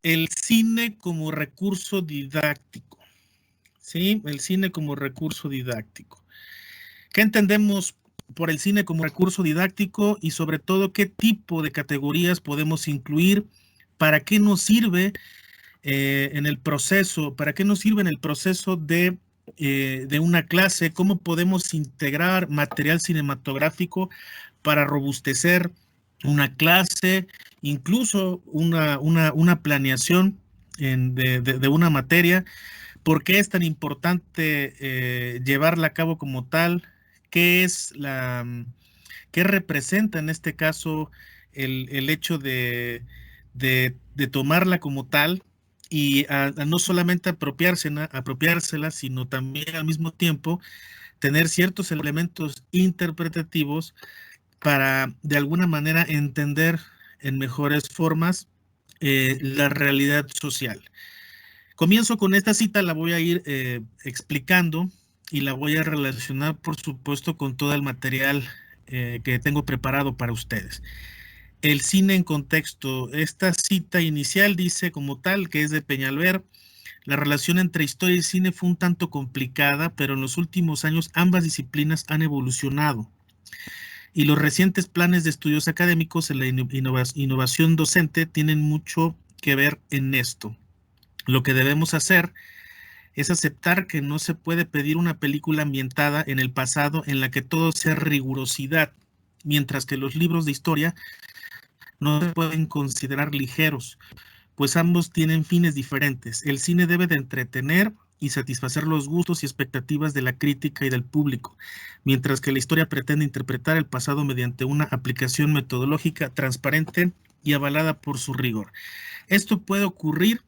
el cine como recurso didáctico, ¿sí? El cine como recurso didáctico. ¿Qué entendemos por el cine como recurso didáctico y sobre todo qué tipo de categorías podemos incluir? ¿Para qué nos sirve en el proceso? ¿Para qué nos sirve en el proceso de una clase? ¿Cómo podemos integrar material cinematográfico para robustecer una clase, incluso una planeación de una materia? ¿Por qué es tan importante llevarla a cabo como tal? ¿Qué es qué representa en este caso el hecho de tomarla como tal y a no solamente apropiársela, sino también al mismo tiempo tener ciertos elementos interpretativos para de alguna manera entender en mejores formas la realidad social? Comienzo con esta cita, la voy a ir explicando y la voy a relacionar, por supuesto, con todo el material que tengo preparado para ustedes. El cine en contexto. Esta cita inicial dice como tal, que es de Peñalver: la relación entre historia y cine fue un tanto complicada, pero en los últimos años ambas disciplinas han evolucionado y los recientes planes de estudios académicos en la innovación docente tienen mucho que ver en esto. Lo que debemos hacer es aceptar que no se puede pedir una película ambientada en el pasado en la que todo sea rigurosidad, mientras que los libros de historia no se pueden considerar ligeros, pues ambos tienen fines diferentes. El cine debe de entretener y satisfacer los gustos y expectativas de la crítica y del público, mientras que la historia pretende interpretar el pasado mediante una aplicación metodológica transparente y avalada por su rigor. Esto puede ocurrir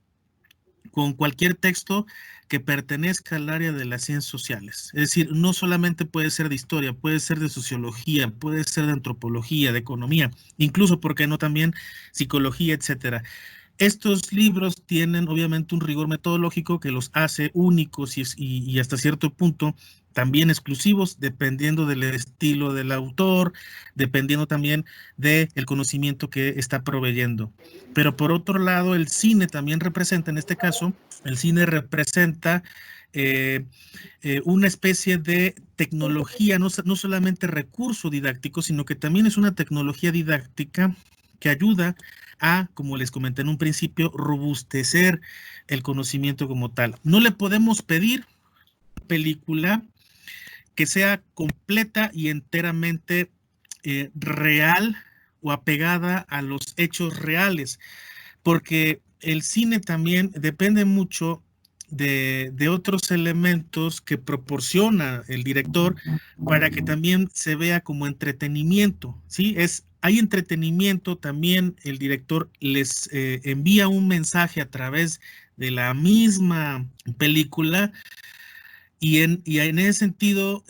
con cualquier texto que pertenezca al área de las ciencias sociales. Es decir, no solamente puede ser de historia, puede ser de sociología, puede ser de antropología, de economía, incluso, ¿por qué no también psicología, etcétera? Estos libros tienen obviamente un rigor metodológico que los hace únicos y hasta cierto punto también exclusivos, dependiendo del estilo del autor, dependiendo también del conocimiento que está proveyendo. Pero por otro lado, el cine también representa, en este caso, el cine representa eh, una especie de tecnología, no solamente recurso didáctico, sino que también es una tecnología didáctica que ayuda a, como les comenté en un principio, robustecer el conocimiento como tal. No le podemos pedir una película que sea completa y enteramente real o apegada a los hechos reales, porque el cine también depende mucho de otros elementos que proporciona el director para que también se vea como entretenimiento, ¿sí? Hay entretenimiento, también el director les envía un mensaje a través de la misma película y en ese sentido,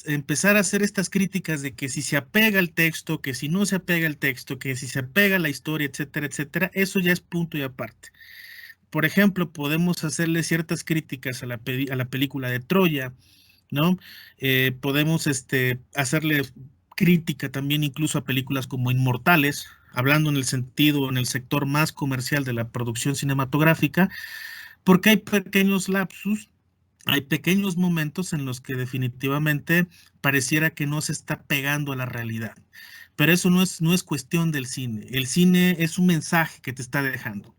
empezar a hacer estas críticas de que si se apega el texto, que si no se apega el texto, que si se apega la historia, etcétera, etcétera, eso ya es punto y aparte. Por ejemplo, podemos hacerle ciertas críticas a a la película de Troya, ¿no? Podemos hacerle crítica también incluso a películas como Inmortales, hablando en el sentido, en el sector más comercial de la producción cinematográfica, porque hay pequeños lapsus, hay pequeños momentos en los que definitivamente pareciera que no se está pegando a la realidad. Pero eso no es cuestión del cine. El cine es un mensaje que te está dejando.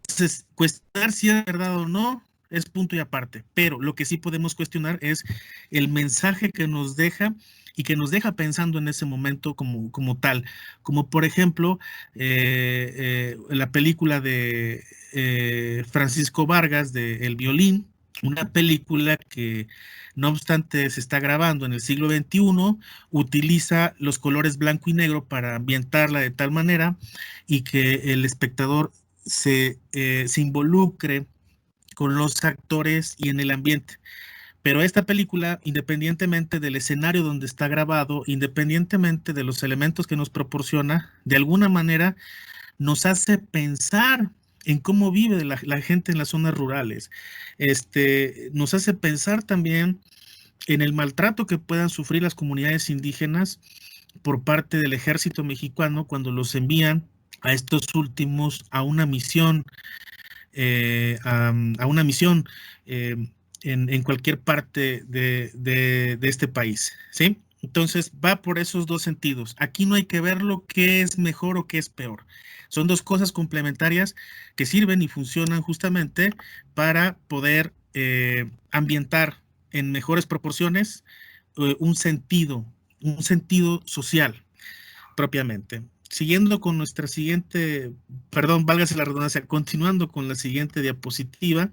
Entonces, cuestionar si es verdad o no es punto y aparte. Pero lo que sí podemos cuestionar es el mensaje que nos deja y que nos deja pensando en ese momento como tal. Como por ejemplo, la película de Francisco Vargas de El Violín, una película que, no obstante, se está grabando en el siglo XXI, utiliza los colores blanco y negro para ambientarla de tal manera y que el espectador se involucre con los actores y en el ambiente. Pero esta película, independientemente del escenario donde está grabado, independientemente de los elementos que nos proporciona, de alguna manera nos hace pensar en cómo vive la gente en las zonas rurales. Nos hace pensar también en el maltrato que puedan sufrir las comunidades indígenas por parte del ejército mexicano cuando los envían a estos últimos a una misión, a una misión en cualquier parte de este país, ¿sí? Entonces va por esos dos sentidos. Aquí no hay que ver lo que es mejor o qué es peor. Son dos cosas complementarias que sirven y funcionan justamente para poder ambientar en mejores proporciones un sentido social propiamente. Siguiendo con nuestra siguiente, perdón, válgase la redundancia, continuando con la siguiente diapositiva,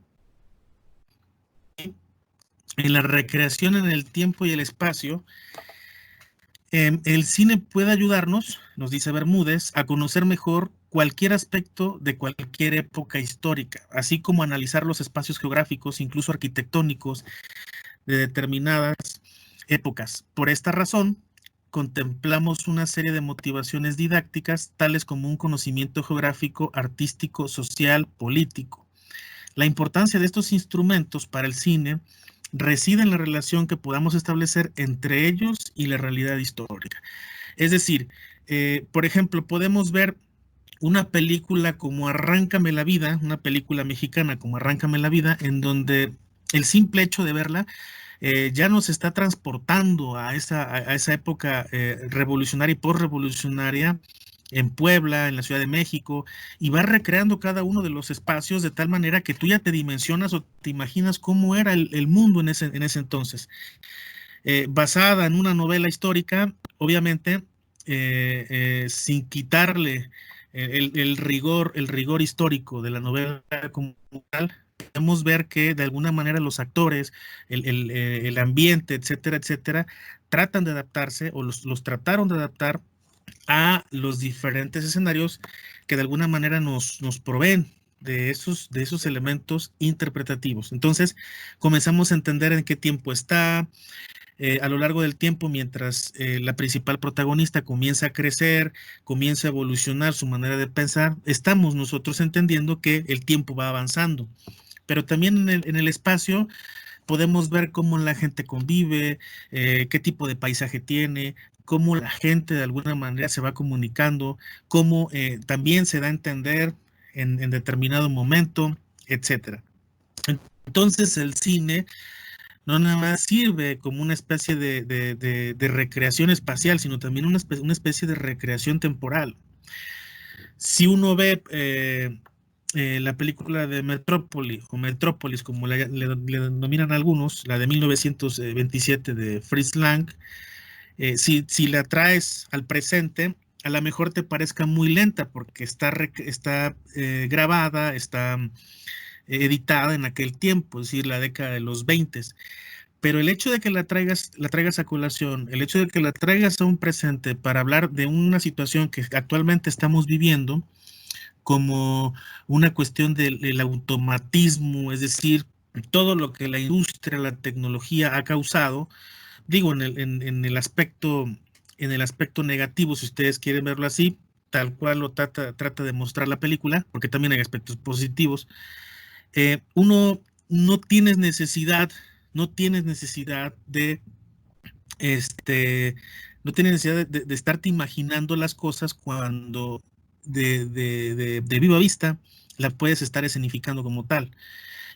en la recreación en el tiempo y el espacio, el cine puede ayudarnos, nos dice Bermúdez, a conocer mejor cualquier aspecto de cualquier época histórica, así como analizar los espacios geográficos, incluso arquitectónicos, de determinadas épocas. Por esta razón, contemplamos una serie de motivaciones didácticas, tales como un conocimiento geográfico, artístico, social, político. La importancia de estos instrumentos para el cine reside en la relación que podamos establecer entre ellos y la realidad histórica. Es decir, por ejemplo, podemos ver una película como Arráncame la vida, una película mexicana como Arráncame la vida, en donde el simple hecho de verla ya nos está transportando a esa época revolucionaria y postrevolucionaria en Puebla, en la Ciudad de México, y va recreando cada uno de los espacios de tal manera que tú ya te dimensionas o te imaginas cómo era el mundo en ese entonces. Basada en una novela histórica, obviamente, sin quitarle el rigor histórico de la novela como tal, podemos ver que de alguna manera los actores, el ambiente, etcétera, etcétera, tratan de adaptarse o los trataron de adaptar a los diferentes escenarios que de alguna manera nos proveen de esos elementos interpretativos. Entonces, comenzamos a entender en qué tiempo está, a lo largo del tiempo, mientras la principal protagonista comienza a crecer, comienza a evolucionar su manera de pensar, estamos nosotros entendiendo que el tiempo va avanzando. Pero también en el espacio podemos ver cómo la gente convive, qué tipo de paisaje tiene, cómo la gente de alguna manera se va comunicando, cómo también se da a entender en determinado momento, etcétera. Entonces el cine no nada más sirve como una especie de recreación espacial, sino también una especie de recreación temporal. Si uno ve la película de Metrópolis, o Metrópolis, como le denominan algunos, la de 1927 de Fritz Lang, si la traes al presente, a lo mejor te parezca muy lenta porque está grabada, está editada en aquel tiempo, es decir, la década de los 20. Pero el hecho de que la traigas a colación, el hecho de que la traigas a un presente para hablar de una situación que actualmente estamos viviendo, como una cuestión del automatismo, es decir, todo lo que la industria, la tecnología ha causado, digo, en el aspecto negativo, si ustedes quieren verlo así, tal cual lo trata de mostrar la película, porque también hay aspectos positivos. Uno no tienes necesidad, no tienes necesidad de este, no tienes necesidad de estarte imaginando las cosas cuando de viva vista la puedes estar escenificando como tal.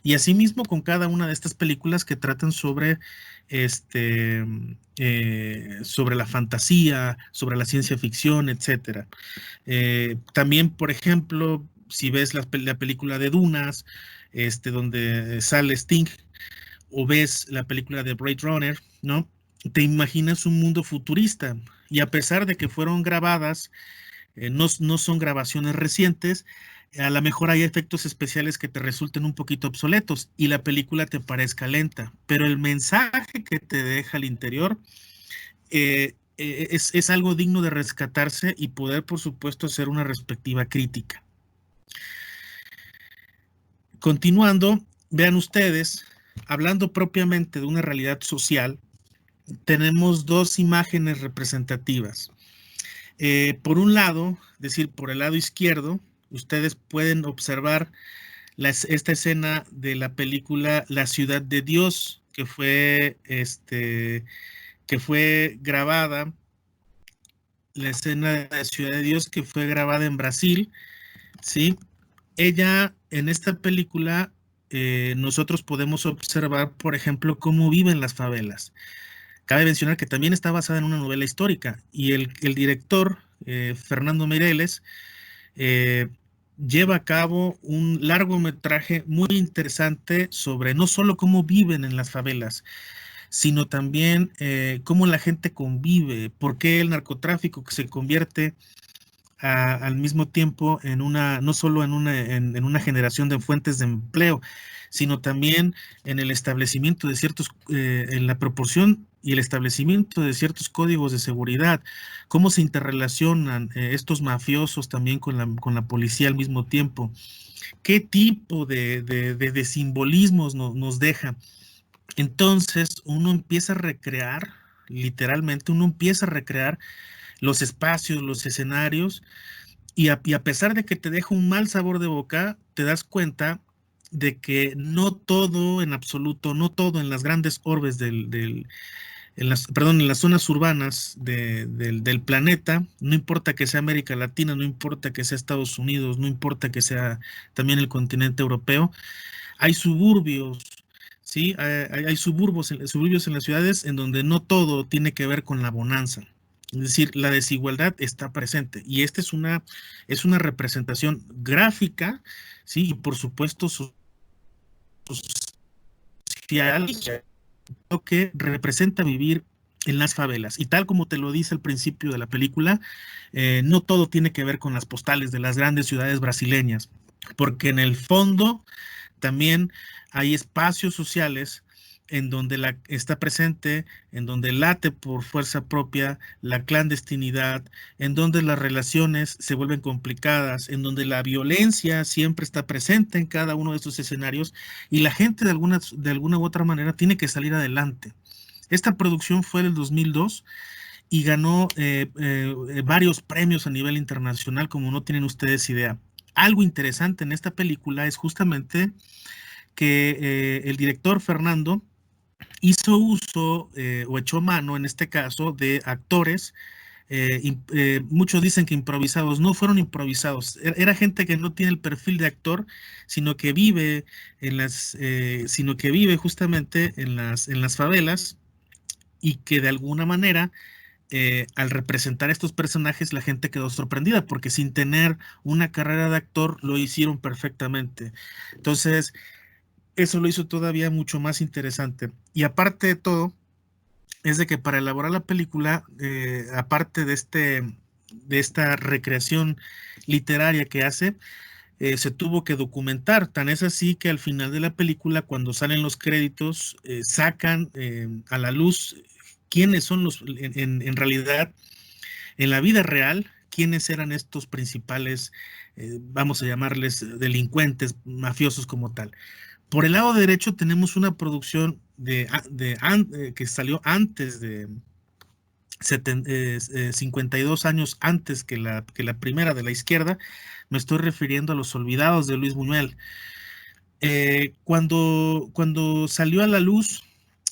Y asimismo con cada una de estas películas que tratan sobre la fantasía, sobre la ciencia ficción, etcétera. También, por ejemplo, si ves la película de Dunas, donde sale Sting, o ves la película de Blade Runner, ¿no? Te imaginas un mundo futurista. Y a pesar de que fueron grabadas, no son grabaciones recientes, a lo mejor hay efectos especiales que te resulten un poquito obsoletos y la película te parezca lenta, pero el mensaje que te deja al interior es algo digno de rescatarse y poder, por supuesto, hacer una respectiva crítica. Continuando, vean ustedes, hablando propiamente de una realidad social, tenemos dos imágenes representativas. Por un lado, es decir, por el lado izquierdo, ustedes pueden observar esta escena de la película La Ciudad de Dios, que fue grabada la escena de Ciudad de Dios que fue grabada en Brasil, ¿sí? Ella, en esta película, nosotros podemos observar, por ejemplo, cómo viven las favelas. Cabe mencionar que también está basada en una novela histórica y el director, Fernando Meirelles, eh, lleva a cabo un largometraje muy interesante sobre no solo cómo viven en las favelas, sino también cómo la gente convive, por qué el narcotráfico que se convierte al mismo tiempo en una, no solo en una generación de fuentes de empleo, sino también en el establecimiento de ciertos, en la proporción y el establecimiento de ciertos códigos de seguridad, cómo se interrelacionan estos mafiosos también con la policía al mismo tiempo, qué tipo de simbolismos nos deja. Entonces uno empieza a recrear, literalmente, uno empieza a recrear los espacios, los escenarios, y a pesar de que te deja un mal sabor de boca, te das cuenta de que no todo en absoluto, no todo en las grandes orbes perdón, en las zonas urbanas del planeta, no importa que sea América Latina, no importa que sea Estados Unidos, no importa que sea también el continente europeo, hay suburbios, ¿sí? Hay suburbios en las ciudades en donde no todo tiene que ver con la bonanza. Es decir, la desigualdad está presente y esta es una representación gráfica, ¿sí? Y por supuesto social, lo que representa vivir en las favelas. Y tal como te lo dice al principio de la película, no todo tiene que ver con las postales de las grandes ciudades brasileñas, porque en el fondo también hay espacios sociales en donde está presente, en donde late por fuerza propia la clandestinidad, en donde las relaciones se vuelven complicadas, en donde la violencia siempre está presente en cada uno de estos escenarios y la gente de alguna u otra manera tiene que salir adelante. Esta producción fue del 2002 y ganó varios premios a nivel internacional, como no tienen ustedes idea. Algo interesante en esta película es justamente que el director Fernando hizo uso o echó mano en este caso de actores, muchos dicen que improvisados, no fueron improvisados, era gente que no tiene el perfil de actor, sino que vive justamente en las favelas y que de alguna manera al representar estos personajes la gente quedó sorprendida porque sin tener una carrera de actor lo hicieron perfectamente. Entonces, eso lo hizo todavía mucho más interesante. Y aparte de todo, es de que para elaborar la película, aparte de esta recreación literaria que hace, se tuvo que documentar. Tan es así que al final de la película, cuando salen los créditos, sacan a la luz quiénes son en realidad, en la vida real, quiénes eran estos principales, vamos a llamarles delincuentes, mafiosos como tal. Por el lado derecho tenemos una producción que salió antes de 52 años antes que la primera de la izquierda. Me estoy refiriendo a Los Olvidados de Luis Buñuel. Cuando salió a la luz,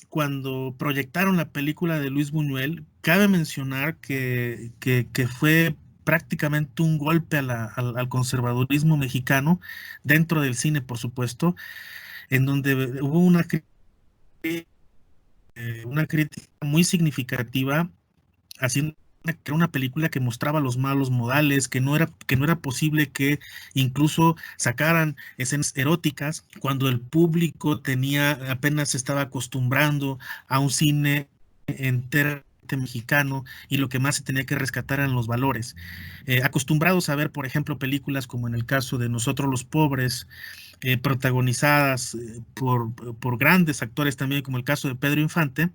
cuando proyectaron la película de Luis Buñuel, cabe mencionar que fue prácticamente un golpe al conservadurismo mexicano, dentro del cine, por supuesto, en donde hubo una crítica muy significativa, haciendo que era una película que mostraba los malos modales, que no era posible que incluso sacaran escenas eróticas cuando el público apenas se estaba acostumbrando a un cine enteramente mexicano y lo que más se tenía que rescatar eran los valores. Acostumbrados a ver, por ejemplo, películas como en el caso de Nosotros los Pobres, protagonizadas por grandes actores también, como el caso de Pedro Infante,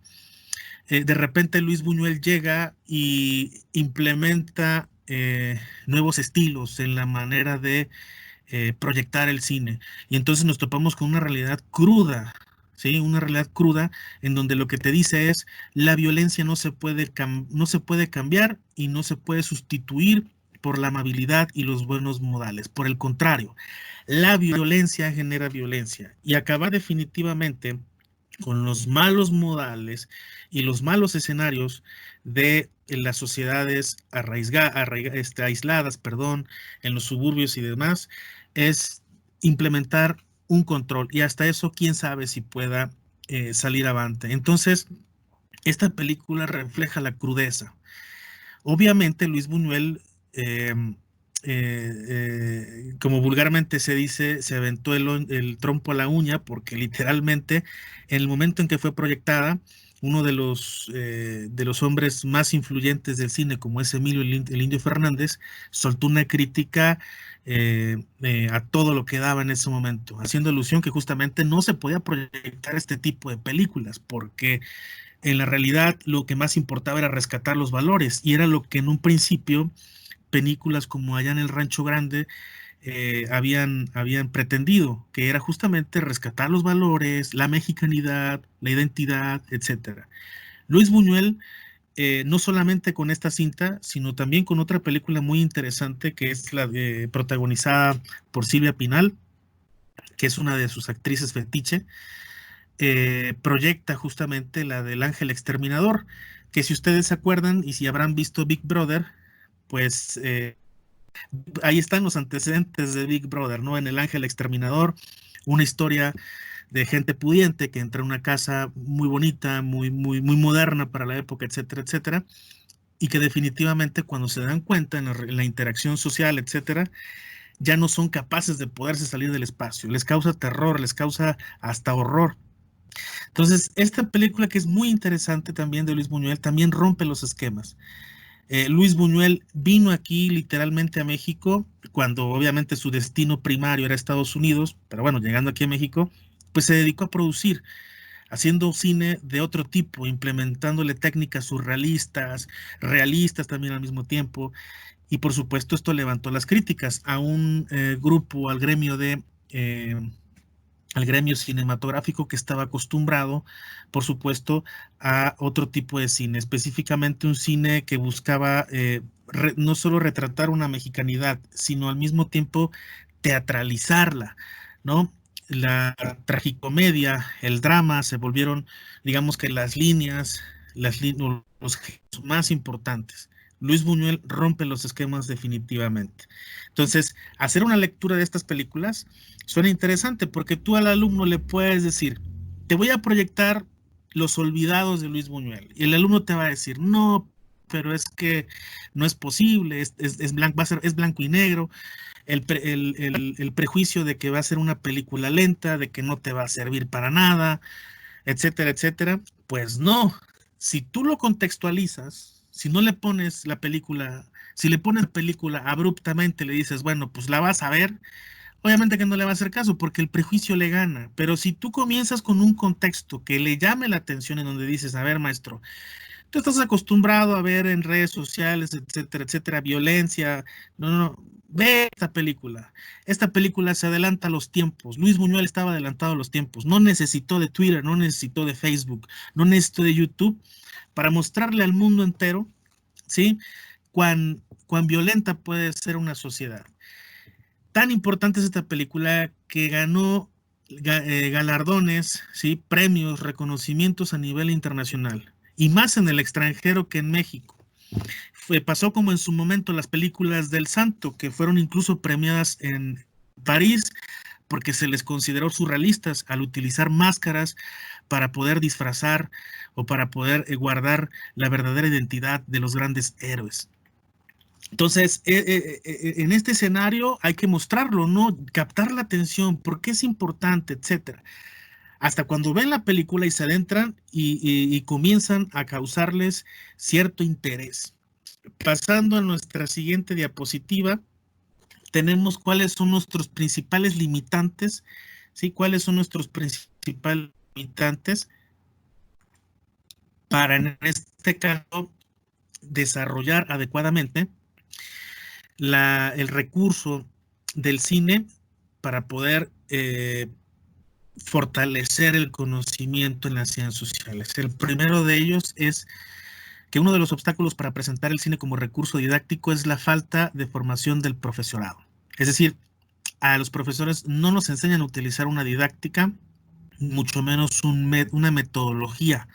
de repente Luis Buñuel llega y implementa nuevos estilos en la manera de proyectar el cine. Y entonces nos topamos con una realidad cruda, ¿sí? Una realidad cruda en donde lo que te dice es la violencia no se puede cambiar y no se puede sustituir por la amabilidad y los buenos modales. Por el contrario, la violencia genera violencia y acabar definitivamente con los malos modales y los malos escenarios de las sociedades aisladas, en los suburbios y demás, es implementar un control, y hasta eso quién sabe si pueda salir avante. Entonces, esta película refleja la crudeza. Obviamente Luis Buñuel, como vulgarmente se dice, se aventó el trompo a la uña, porque literalmente en el momento en que fue proyectada, uno de los hombres más influyentes del cine, como es Emilio el Indio Fernández, soltó una crítica a todo lo que daba en ese momento, haciendo alusión que justamente no se podía proyectar este tipo de películas, porque en la realidad lo que más importaba era rescatar los valores, y era lo que en un principio películas como Allá en el Rancho Grande habían pretendido, que era justamente rescatar los valores, la mexicanidad, la identidad, etcétera. Luis Buñuel, no solamente con esta cinta, sino también con otra película muy interesante, que es la protagonizada por Silvia Pinal, que es una de sus actrices fetiche, proyecta justamente la del Ángel Exterminador, que si ustedes se acuerdan y si habrán visto Big Brother, pues ahí están los antecedentes de Big Brother, ¿no? En El Ángel Exterminador, una historia de gente pudiente que entra a una casa muy bonita, muy moderna para la época, etcétera, etcétera, y que definitivamente cuando se dan cuenta en la interacción social, etcétera, ya no son capaces de poderse salir del espacio. Les causa terror, les causa hasta horror. Entonces, esta película, que es muy interesante también, de Luis Buñuel, también rompe los esquemas. Luis Buñuel vino aquí literalmente a México, cuando obviamente su destino primario era Estados Unidos, pero bueno, llegando aquí a México, pues se dedicó a producir, haciendo cine de otro tipo, implementándole técnicas surrealistas, realistas también al mismo tiempo, y por supuesto esto levantó las críticas a un grupo, eh, al gremio cinematográfico, que estaba acostumbrado, por supuesto, a otro tipo de cine, específicamente un cine que buscaba no solo retratar una mexicanidad, sino al mismo tiempo teatralizarla, ¿no? La tragicomedia, el drama se volvieron, digamos que las líneas, los gestos más importantes. Luis Buñuel rompe los esquemas definitivamente. Entonces, hacer una lectura de estas películas suena interesante, porque tú al alumno le puedes decir, te voy a proyectar Los Olvidados de Luis Buñuel, y el alumno te va a decir, no, pero es que no es posible, es blanco, es blanco y negro, el prejuicio de que va a ser una película lenta, de que no te va a servir para nada, etcétera, etcétera. Pues no, si tú lo contextualizas, si no le pones la película, si le pones la película abruptamente, le dices, bueno, pues la vas a ver, obviamente que no le va a hacer caso, porque el prejuicio le gana. Pero si tú comienzas con un contexto que le llame la atención, en donde dices, a ver, maestro, tú estás acostumbrado a ver en redes sociales, etcétera, etcétera, violencia. No, no, no. Ve esta película. Esta película se adelanta a los tiempos. Luis Buñuel estaba adelantado a los tiempos. No necesitó de Twitter, no necesitó de Facebook, no necesitó de YouTube para mostrarle al mundo entero, ¿sí? Cuán violenta puede ser una sociedad. Tan importante es esta película que ganó galardones, ¿sí? Premios, reconocimientos a nivel internacional, y más en el extranjero que en México. Pasó como en su momento las películas del Santo, que fueron incluso premiadas en París, porque se les consideró surrealistas al utilizar máscaras para poder disfrazar o para poder guardar la verdadera identidad de los grandes héroes. Entonces, en este escenario hay que mostrarlo, ¿no? Captar la atención, por qué es importante, etcétera. Hasta cuando ven la película y se adentran y comienzan a causarles cierto interés. Pasando a nuestra siguiente diapositiva, tenemos cuáles son nuestros principales limitantes, ¿sí? ¿Cuáles son nuestros principales limitantes para, en este caso, desarrollar adecuadamente el recurso del cine para poder fortalecer el conocimiento en las ciencias sociales? El primero de ellos es que uno de los obstáculos para presentar el cine como recurso didáctico es la falta de formación del profesorado. Es decir, a los profesores no nos enseñan a utilizar una didáctica, mucho menos una metodología,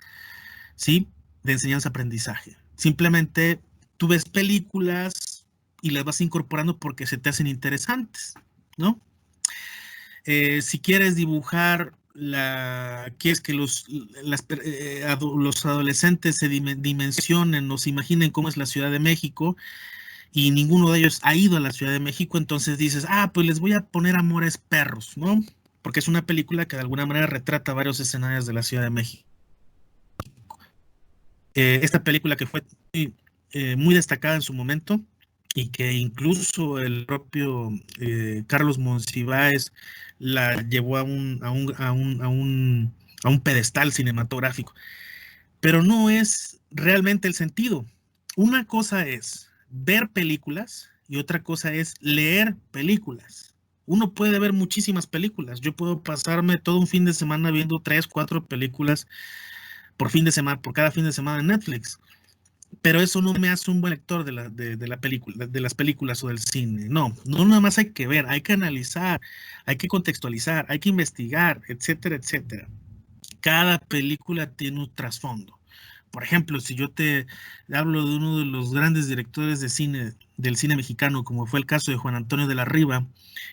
¿sí?, de enseñanza-aprendizaje. Simplemente tú ves películas y las vas incorporando porque se te hacen interesantes, ¿no? Si quieres dibujar quieres que los adolescentes se dimensionen o se imaginen cómo es la Ciudad de México y ninguno de ellos ha ido a la Ciudad de México, entonces dices, pues les voy a poner Amores Perros, ¿no? Porque es una película que de alguna manera retrata varios escenarios de la Ciudad de México. Esta película que fue muy destacada en su momento y que incluso el propio Carlos Monsiváis la llevó a un pedestal cinematográfico. Pero no es realmente el sentido. Una cosa es ver películas y otra cosa es leer películas. Uno puede ver muchísimas películas. Yo puedo pasarme todo un fin de semana viendo 3, 4 películas por fin de semana, por cada fin de semana en Netflix. Pero eso no me hace un buen lector de la película, de las películas o del cine. No, no nada más hay que ver, hay que analizar, hay que contextualizar, hay que investigar, etcétera, etcétera. Cada película tiene un trasfondo. Por ejemplo, si yo te hablo de uno de los grandes directores de cine, del cine mexicano, como fue el caso de Juan Antonio de la Riva,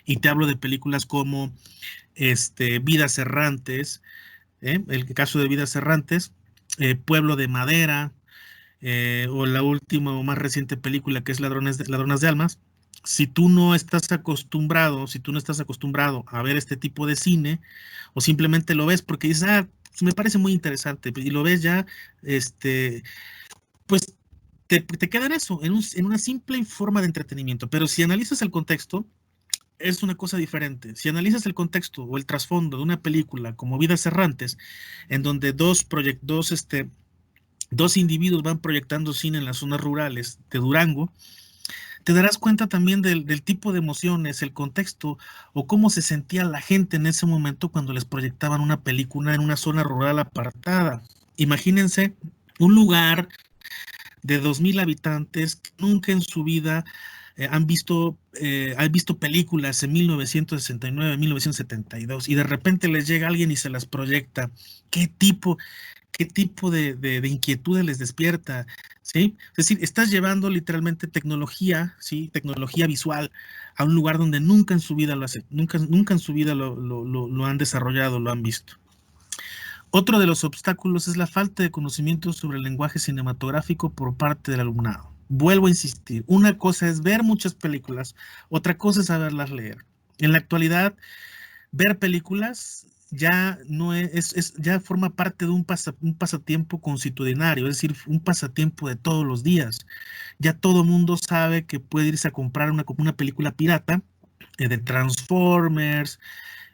y te hablo de películas como Vidas Errantes, el caso de Vidas Errantes, Pueblo de Madera, o la última o más reciente película que es Ladronas de Almas, si tú no estás acostumbrado a ver este tipo de cine, o simplemente lo ves porque dices, me parece muy interesante, y lo ves ya, pues te queda en eso, en una simple forma de entretenimiento. Pero si analizas el contexto, es una cosa diferente. Si analizas el contexto o el trasfondo de una película como Vidas Errantes, en donde dos individuos van proyectando cine en las zonas rurales de Durango, te darás cuenta también del tipo de emociones, el contexto o cómo se sentía la gente en ese momento cuando les proyectaban una película en una zona rural apartada. Imagínense un lugar de 2,000 habitantes que nunca en su vida han visto películas en 1969, 1972 y de repente les llega alguien y se las proyecta. ¿Qué tipo, qué tipo de inquietudes les despierta? ¿Sí? Es decir, estás llevando literalmente tecnología, ¿sí? Tecnología visual a un lugar donde nunca en su vida nunca en su vida lo han desarrollado, lo han visto. Otro de los obstáculos es la falta de conocimiento sobre el lenguaje cinematográfico por parte del alumnado. Vuelvo a insistir, una cosa es ver muchas películas, otra cosa es saberlas leer. En la actualidad, ver películas ya no ya forma parte de un pasatiempo consuetudinario, es decir, un pasatiempo de todos los días. Ya todo mundo sabe que puede irse a comprar una película pirata de Transformers,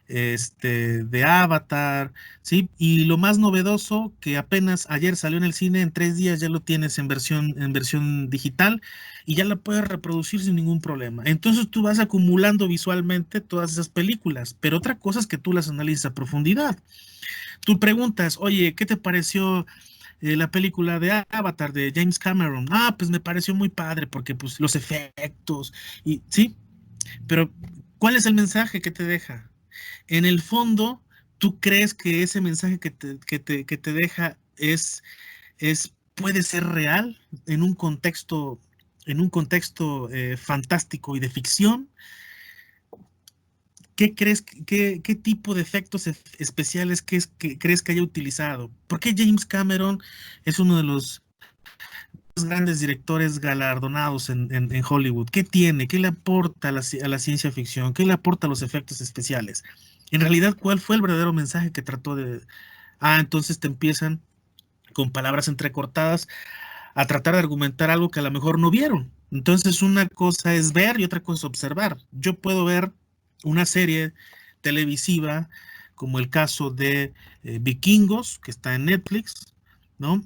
de Avatar, ¿sí? Y lo más novedoso, que apenas ayer salió en el cine, en 3 días ya lo tienes en versión digital y ya la puedes reproducir sin ningún problema. Entonces tú vas acumulando visualmente todas esas películas, pero otra cosa es que tú las analices a profundidad. Tú preguntas, oye, ¿qué te pareció la película de Avatar de James Cameron? Pues me pareció muy padre porque pues los efectos y sí, pero ¿cuál es el mensaje que te deja? En el fondo, ¿tú crees que ese mensaje que te deja puede ser real en un contexto fantástico y de ficción? ¿Qué crees, qué tipo de efectos especiales que crees que haya utilizado? ¿Por qué James Cameron es uno de los grandes directores galardonados en Hollywood? ¿Qué tiene? ¿Qué le aporta a la ciencia ficción? ¿Qué le aporta a los efectos especiales? En realidad, ¿cuál fue el verdadero mensaje que trató de... Entonces te empiezan con palabras entrecortadas a tratar de argumentar algo que a lo mejor no vieron. Entonces una cosa es ver y otra cosa es observar. Yo puedo ver una serie televisiva como el caso de Vikingos, que está en Netflix, ¿no?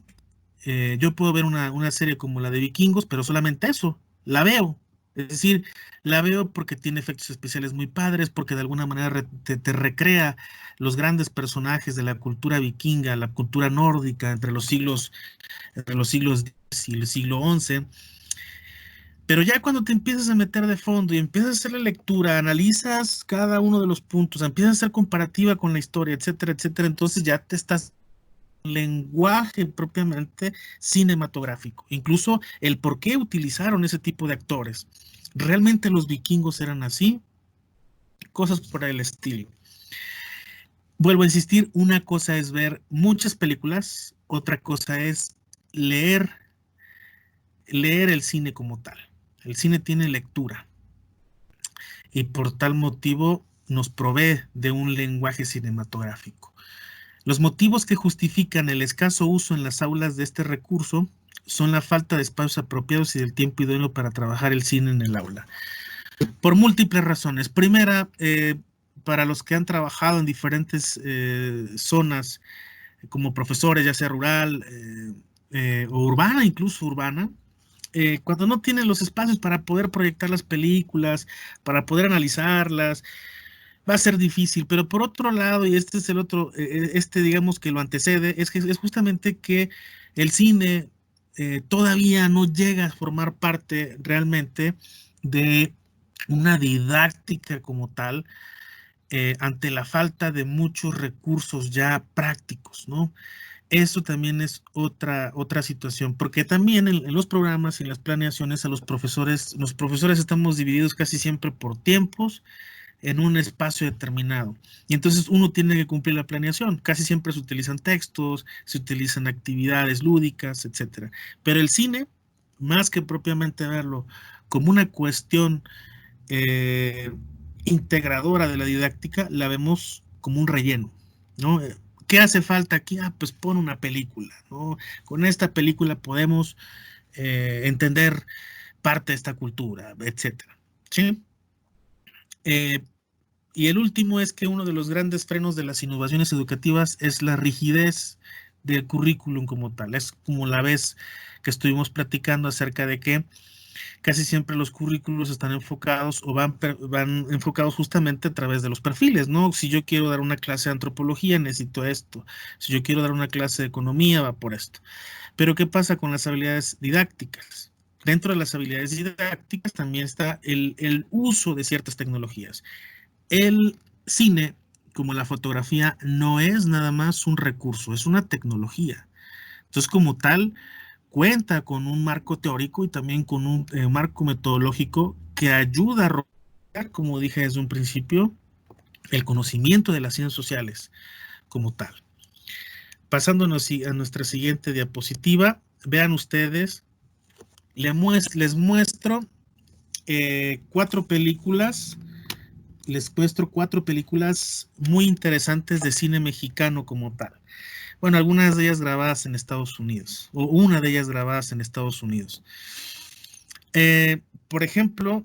Yo puedo ver una serie como la de Vikingos, pero solamente eso, la veo. Es decir, la veo porque tiene efectos especiales muy padres, porque de alguna manera te recrea los grandes personajes de la cultura vikinga, la cultura nórdica entre los siglos X y el siglo XI. Pero ya cuando te empiezas a meter de fondo y empiezas a hacer la lectura, analizas cada uno de los puntos, empiezas a hacer comparativa con la historia, etcétera, etcétera, entonces ya te estás lenguaje propiamente cinematográfico, incluso el por qué utilizaron ese tipo de actores. ¿Realmente los vikingos eran así? Cosas por el estilo. Vuelvo a insistir, una cosa es ver muchas películas, otra cosa es leer el cine como tal. El cine tiene lectura y por tal motivo nos provee de un lenguaje cinematográfico. Los motivos que justifican el escaso uso en las aulas de este recurso son la falta de espacios apropiados y del tiempo idóneo para trabajar el cine en el aula. Por múltiples razones. Primera, para los que han trabajado en diferentes zonas como profesores, ya sea rural o urbana, incluso urbana, cuando no tienen los espacios para poder proyectar las películas, para poder analizarlas, va a ser difícil. Pero por otro lado, y este es el otro, digamos que lo antecede, es que es justamente que el cine todavía no llega a formar parte realmente de una didáctica como tal, ante la falta de muchos recursos ya prácticos, ¿no? Eso también es otra situación, porque también en los programas y en las planeaciones los profesores estamos divididos casi siempre por tiempos en un espacio determinado. Y entonces uno tiene que cumplir la planeación. Casi siempre se utilizan textos, se utilizan actividades lúdicas, etcétera. Pero el cine, más que propiamente verlo como una cuestión eh, integradora de la didáctica, la vemos como un relleno, ¿no? ¿Qué hace falta aquí? Ah, pues pon una película, ¿no? Con esta película podemos entender parte de esta cultura, etcétera. ¿Sí? Eh, y el último es que uno de los grandes frenos de las innovaciones educativas es la rigidez del currículum como tal. Es como la vez que estuvimos platicando acerca de que casi siempre los currículos están enfocados o van enfocados justamente a través de los perfiles, ¿no? Si yo quiero dar una clase de antropología, necesito esto. Si yo quiero dar una clase de economía, va por esto. Pero ¿qué pasa con las habilidades didácticas? Dentro de las habilidades didácticas también está el uso de ciertas tecnologías. El cine, como la fotografía, no es nada más un recurso, es una tecnología. Entonces, como tal, cuenta con un marco teórico y también con un marco metodológico que ayuda a rodear, como dije desde un principio, el conocimiento de las ciencias sociales como tal. Pasándonos a nuestra siguiente diapositiva, vean ustedes, les muestro cuatro películas. Les muestro cuatro películas muy interesantes de cine mexicano como tal. Bueno, algunas de ellas grabadas en Estados Unidos, o una de ellas grabadas en Estados Unidos. Por ejemplo,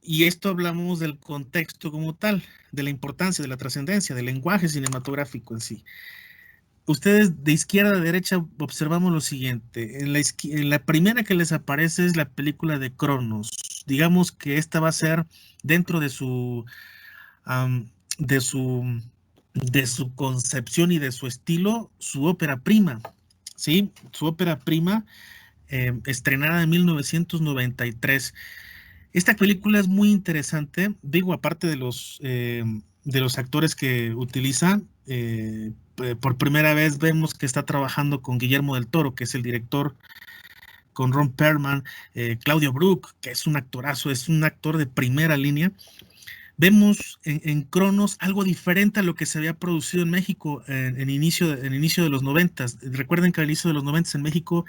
y esto hablamos del contexto como tal, de la importancia, de la trascendencia, del lenguaje cinematográfico en sí. Ustedes de izquierda a derecha observamos lo siguiente. En la primera que les aparece es la película de Cronos. Digamos que esta va a ser dentro de um, de su, de su concepción y de su estilo, su ópera prima, ¿sí? Su ópera prima, estrenada en 1993. Esta película es muy interesante, digo, aparte de los actores que utilizan, por primera vez vemos que está trabajando con Guillermo del Toro, que es el director, con Ron Perlman, Claudio Brook, que es un actorazo, es un actor de primera línea. Vemos en Cronos algo diferente a lo que se había producido en México en inicio de los 90. Recuerden que al inicio de los 90 en México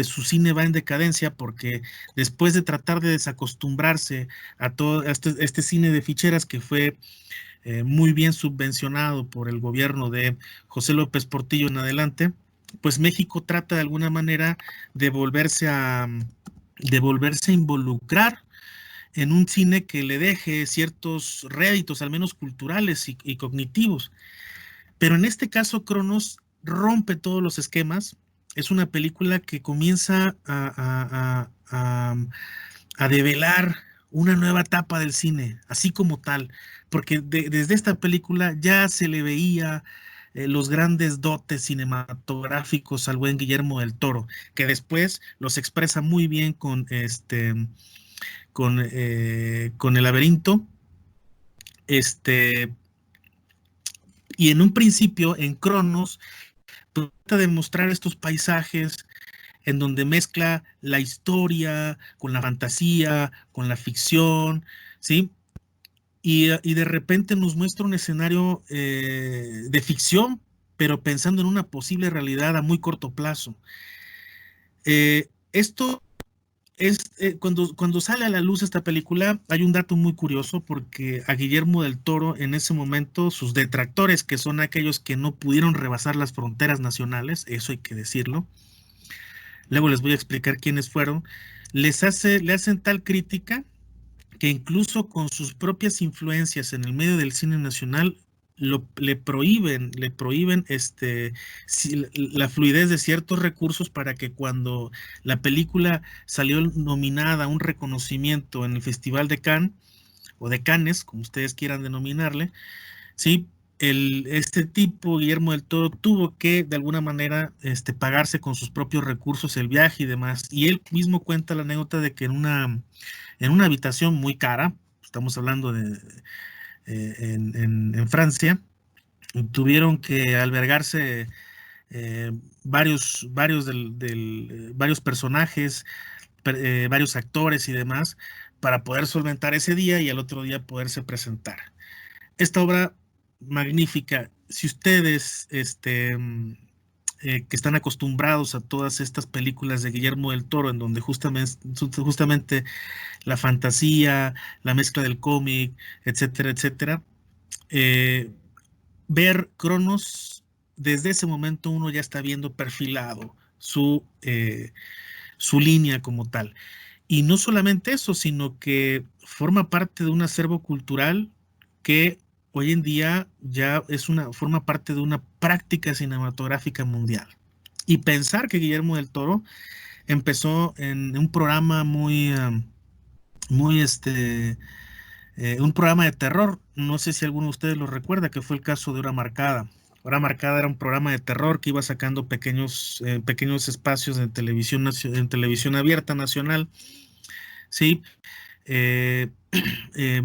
su cine va en decadencia porque después de tratar de desacostumbrarse a todo este cine de ficheras que fue muy bien subvencionado por el gobierno de José López Portillo en adelante, pues México trata de alguna manera de volverse a involucrar en un cine que le deje ciertos réditos, al menos culturales y cognitivos. Pero en este caso, Cronos rompe todos los esquemas. Es una película que comienza a develar una nueva etapa del cine, así como tal, porque desde esta película ya se le veía los grandes dotes cinematográficos al buen Guillermo del Toro, que después los expresa muy bien con El Laberinto. Y en un principio, en Cronos, trata de mostrar estos paisajes en donde mezcla la historia con la fantasía, con la ficción, ¿sí? Y de repente nos muestra un escenario de ficción, pero pensando en una posible realidad a muy corto plazo. Esto cuando sale a la luz esta película, hay un dato muy curioso porque a Guillermo del Toro en ese momento, sus detractores, que son aquellos que no pudieron rebasar las fronteras nacionales, eso hay que decirlo, luego les voy a explicar quiénes fueron, le hacen tal crítica que incluso con sus propias influencias en el medio del cine nacional le prohíben la fluidez de ciertos recursos para que cuando la película salió nominada a un reconocimiento en el Festival de Cannes o de Cannes, como ustedes quieran denominarle, sí, este tipo, Guillermo del Toro, tuvo que de alguna manera pagarse con sus propios recursos el viaje y demás. Y él mismo cuenta la anécdota de que en una habitación muy cara, estamos hablando de en Francia, tuvieron que albergarse varios personajes, varios actores y demás, para poder solventar ese día y al otro día poderse presentar. Esta obra magnífica, si ustedes que están acostumbrados a todas estas películas de Guillermo del Toro, en donde justamente la fantasía, la mezcla del cómic, etcétera, etcétera. Ver Cronos, desde ese momento uno ya está viendo perfilado su línea como tal. Y no solamente eso, sino que forma parte de un acervo cultural que hoy en día ya forma parte de una práctica cinematográfica mundial. Y pensar que Guillermo del Toro empezó en un programa muy un programa de terror, no sé si alguno de ustedes lo recuerda, que fue el caso de Hora Marcada. Hora Marcada era un programa de terror que iba sacando pequeños espacios en televisión abierta nacional, sí, eh, eh,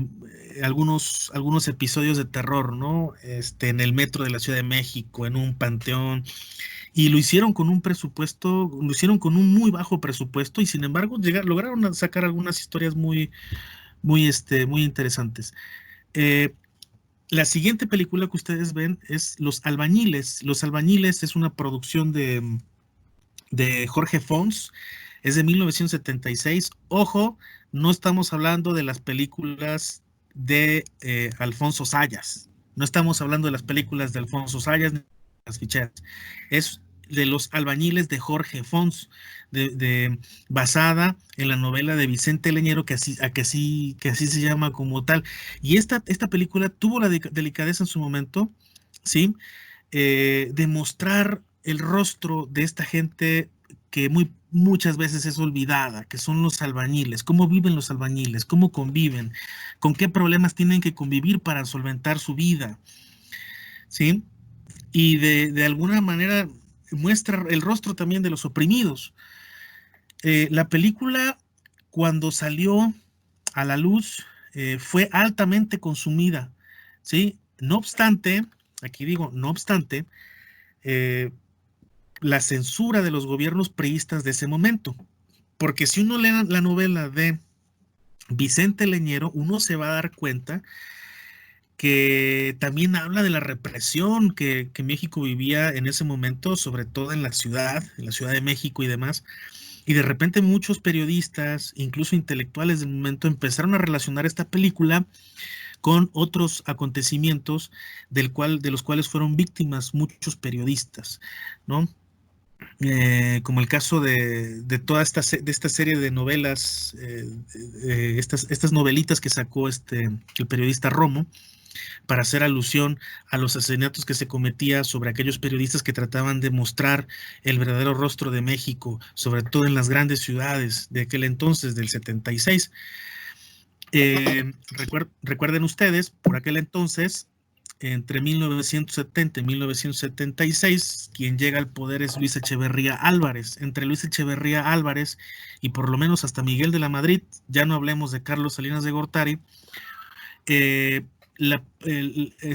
algunos episodios de terror, ¿no? En el metro de la Ciudad de México, en un panteón, y lo hicieron con un presupuesto, lo hicieron con un muy bajo presupuesto, y sin embargo lograron sacar algunas historias muy interesantes. La siguiente película que ustedes ven es Los Albañiles. Los Albañiles es una producción de Jorge Fons, es de 1976. Ojo, no estamos hablando de las películas de Alfonso Sayas. No estamos hablando de las películas de Alfonso Sayas ni de las ficheras. Es de Los Albañiles de Jorge Fons, basada en la novela de Vicente Leñero, que así se llama como tal. Y esta película tuvo la delicadeza en su momento, ¿sí? De mostrar el rostro de esta gente que muchas veces es olvidada, que son los albañiles, cómo viven los albañiles, cómo conviven, con qué problemas tienen que convivir para solventar su vida, ¿sí? Y de alguna manera muestra el rostro también de los oprimidos. La película, cuando salió a la luz, fue altamente consumida, ¿sí? No obstante, aquí digo, no obstante, eh, la censura de los gobiernos priistas de ese momento. Porque si uno lee la novela de Vicente Leñero, uno se va a dar cuenta que también habla de la represión que México vivía en ese momento, sobre todo en la Ciudad de México y demás. Y de repente muchos periodistas, incluso intelectuales del momento, empezaron a relacionar esta película con otros acontecimientos de los cuales fueron víctimas muchos periodistas, ¿no? Como el caso de toda de esta serie de novelas, estas novelitas que sacó el periodista Romo, para hacer alusión a los asesinatos que se cometía sobre aquellos periodistas que trataban de mostrar el verdadero rostro de México, sobre todo en las grandes ciudades de aquel entonces, del 76. Recuerden ustedes, por aquel entonces, entre 1970 y 1976, quien llega al poder es Luis Echeverría Álvarez. Entre Luis Echeverría Álvarez y por lo menos hasta Miguel de la Madrid, ya no hablemos de Carlos Salinas de Gortari,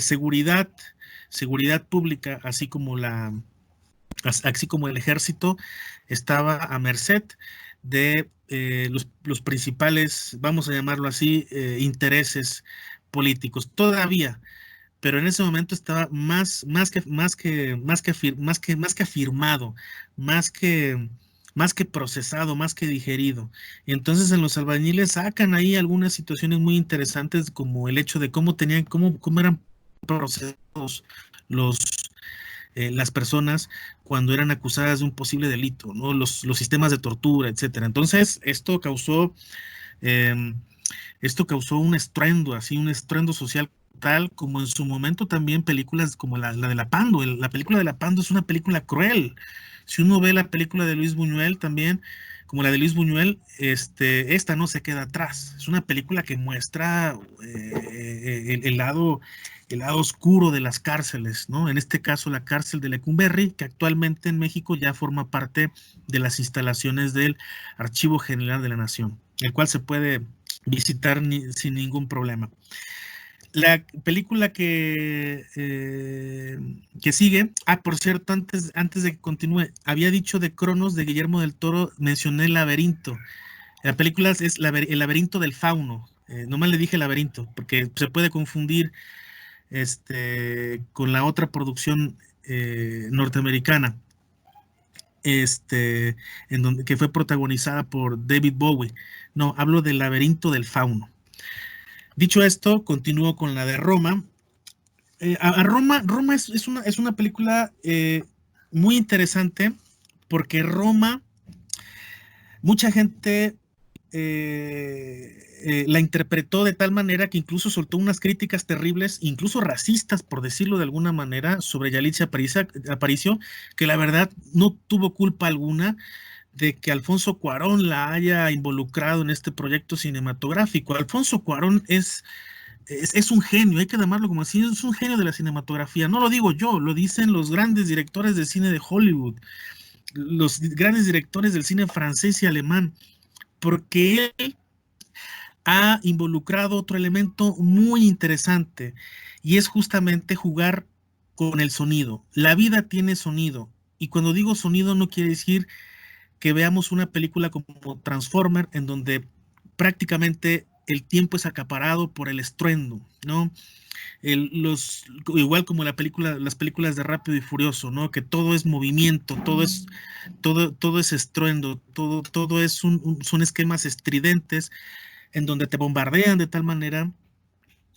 seguridad pública, así como así como el ejército estaba a merced de los principales, vamos a llamarlo así, intereses políticos. Todavía, pero en ese momento estaba más que afirmado, más que, más que procesado, más que digerido. Entonces en los albañiles sacan ahí algunas situaciones muy interesantes, como el hecho de cómo eran procesados los las personas cuando eran acusadas de un posible delito, ¿no? Los sistemas de tortura, etcétera. Entonces, eh, esto causó un estruendo, así, un estruendo social tal como en su momento también películas como la de La Pando. La película de La Pando es una película cruel. Si uno ve la película de Luis Buñuel también, como la de Luis Buñuel, esta no se queda atrás. Es una película que muestra el lado oscuro de las cárceles, ¿no? En este caso, la cárcel de Lecumberri, que actualmente en México ya forma parte de las instalaciones del Archivo General de la Nación, el cual se puede visitar sin ningún problema. La película que sigue, por cierto, antes de que continúe, había dicho de Cronos de Guillermo del Toro, mencioné El Laberinto. La película es El Laberinto del Fauno. Nomás le dije laberinto, porque se puede confundir con la otra producción norteamericana, que fue protagonizada por David Bowie. No, hablo del Laberinto del Fauno. Dicho esto, continúo con la de Roma. Roma es una película muy interesante porque Roma, mucha gente la interpretó de tal manera que incluso soltó unas críticas terribles, incluso racistas, por decirlo de alguna manera, sobre Yalitza Aparicio, que la verdad no tuvo culpa alguna de que Alfonso Cuarón la haya involucrado en este proyecto cinematográfico. Alfonso Cuarón es un genio, hay que llamarlo como así, es un genio de la cinematografía. No lo digo yo, lo dicen los grandes directores de cine de Hollywood, los grandes directores del cine francés y alemán, porque él ha involucrado otro elemento muy interesante y es justamente jugar con el sonido. La vida tiene sonido y cuando digo sonido no quiere decir que veamos una película como Transformer en donde prácticamente el tiempo es acaparado por el estruendo, ¿no? Igual como las películas de Rápido y Furioso, ¿no? Que todo es movimiento, todo es estruendo, son esquemas estridentes en donde te bombardean de tal manera